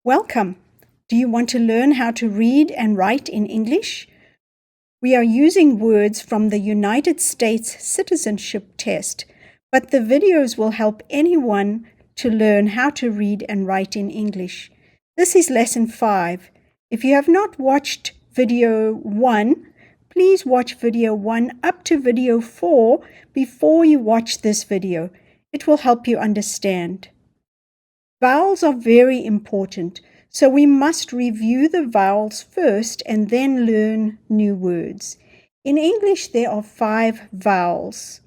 Welcome. Do you want to learn how to read and write in English? We are using words from the United States Citizenship test, but the videos will help anyone to learn how to read and write in English. This is lesson 5. If you have not watched video 1, please watch video 1 up to video 4 before you watch this video. It will help you understand. Vowels are very important, so we must review the vowels first and then learn new words. In English, there are 5 vowels.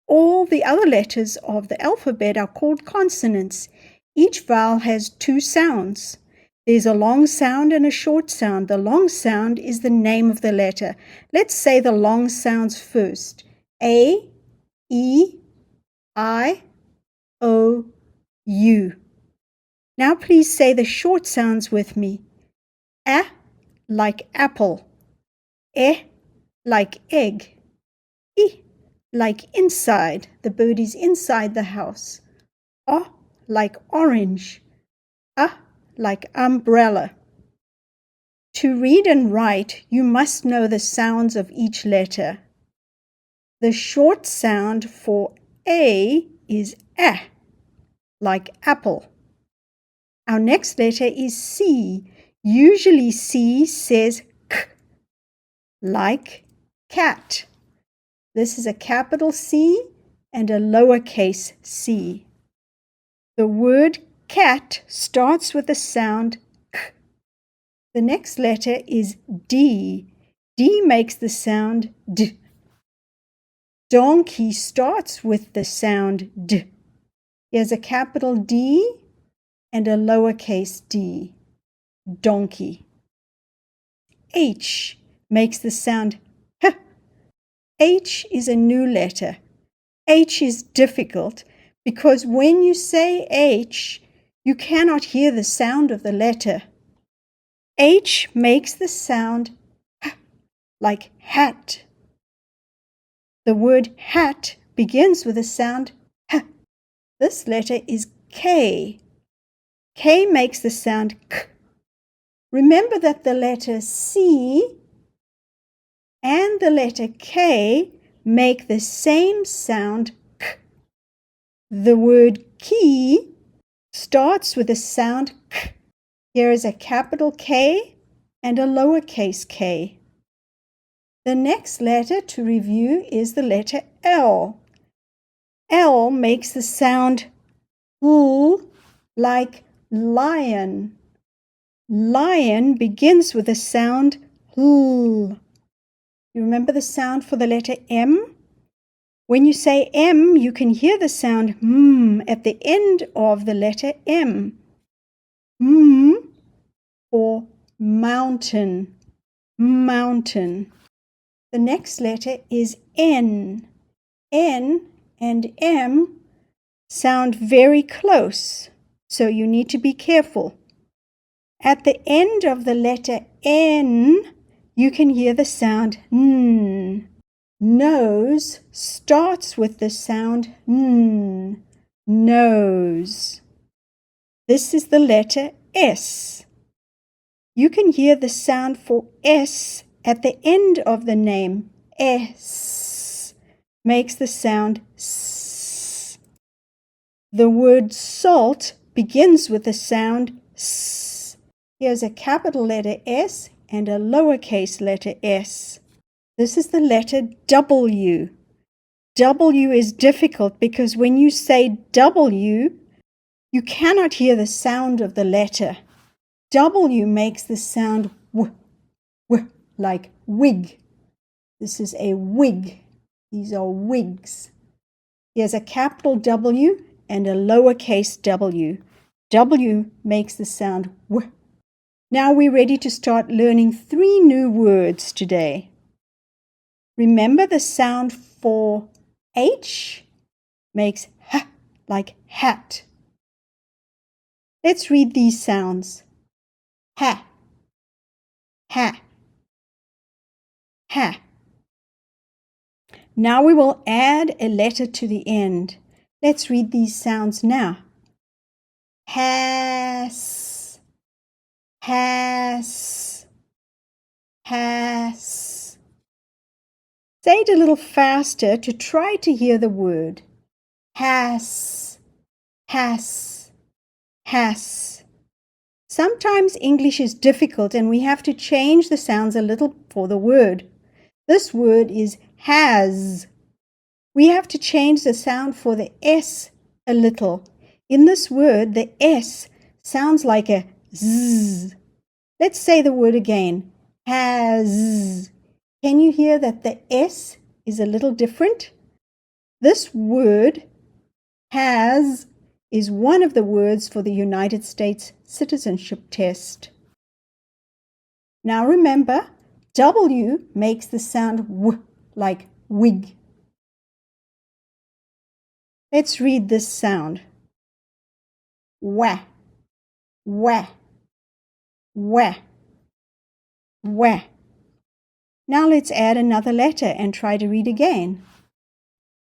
All the other letters of the alphabet are called consonants. Each vowel has 2 sounds. There's a long sound and a short sound. The long sound is the name of the letter. Let's say the long sounds first. A, E, I, O, U. Now please say the short sounds with me. A like apple. E like egg. I like inside. The bird is inside the house. O like orange. A like umbrella. To read and write, you must know the sounds of each letter. The short sound for A is A, like apple. Our next letter is C. Usually C says K, like cat. This is a capital C and a lowercase c. The word cat starts with the sound K. The next letter is D. D makes the sound D. Donkey starts with the sound D. Here's a capital D and a lowercase d. Donkey. H makes the sound H. H is a new letter. H is difficult because when you say H, you cannot hear the sound of the letter. H makes the sound H, like hat. The word hat begins with the sound H. This letter is K. K makes the sound K. Remember that the letter C and the letter K make the same sound K. The word key starts with the sound K. Here is a capital K and a lowercase k. The next letter to review is the letter L. L makes the sound L like lion. Lion begins with the sound L. You remember the sound for the letter M? When you say M, you can hear the sound M at the end of the letter M. M or mountain. Mountain. The next letter is N. N and M sound very close, so you need to be careful. At the end of the letter N, you can hear the sound N. Nose starts with the sound N. Nose. This is the letter S. You can hear the sound for S at the end of the name. S makes the sound S. The word salt begins with the sound S. Here's a capital letter S and a lowercase letter s. This is the letter W. W is difficult because when you say W, you cannot hear the sound of the letter. W makes the sound W, W, like wig. This is a wig. These are wigs. Here's a capital W and a lowercase w. W makes the sound W. Now we're ready to start learning 3 new words today. Remember the sound for H makes H, like hat. Let's read these sounds. Ha, ha, ha. Now we will add a letter to the end. Let's read these sounds now. Has, Say it a little faster to try to hear the word. Has, has, has. Sometimes English is difficult and we have to change the sounds a little for the word. This word is has. We have to change the sound for the S a little. In this word, the S sounds like a Z. Let's say the word again. Has. Can you hear that the S is a little different? This word, has, is one of the words for the United States Citizenship test. Now remember, W makes the sound W, like wig. Let's read this sound. Wah, wah, wah, wah. Now let's add another letter and try to read again.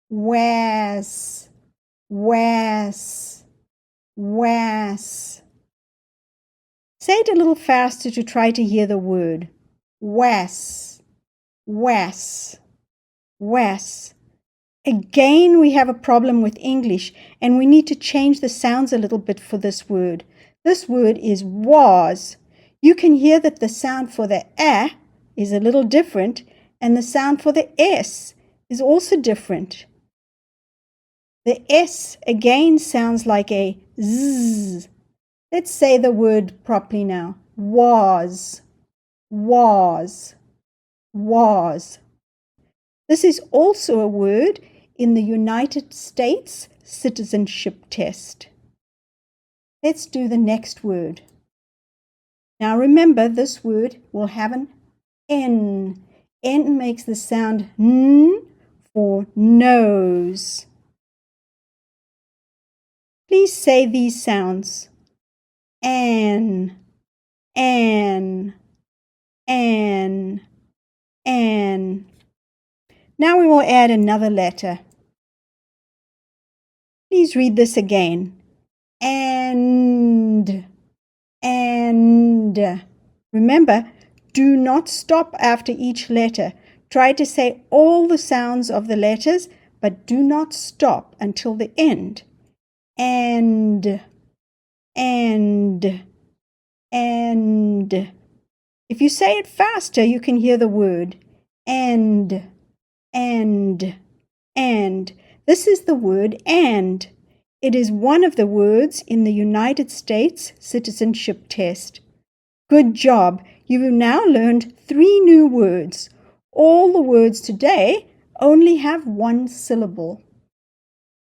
Was, was, was. Say it a little faster to try to hear the word. Was, was, was. Again, we have a problem with English and we need to change the sounds a little bit for this word. This word is was. You can hear that the sound for the A is a little different and the sound for the S is also different. The S again sounds like a Z. Let's say the word properly now. Was, was, was. This is also a word in the United States Citizenship test. Let's do the next word. Now remember, this word will have an N. N makes the sound N for nose. Please say these sounds. An, an, an, an. Now we will add another letter. Please read this again. And. Remember, do not stop after each letter. Try to say all the sounds of the letters, but do not stop until the end. And. If you say it faster, you can hear the word. And. This is the word and. It is one of the words in the United States Citizenship test. Good job! You've now learned 3 new words. All the words today only have 1 syllable.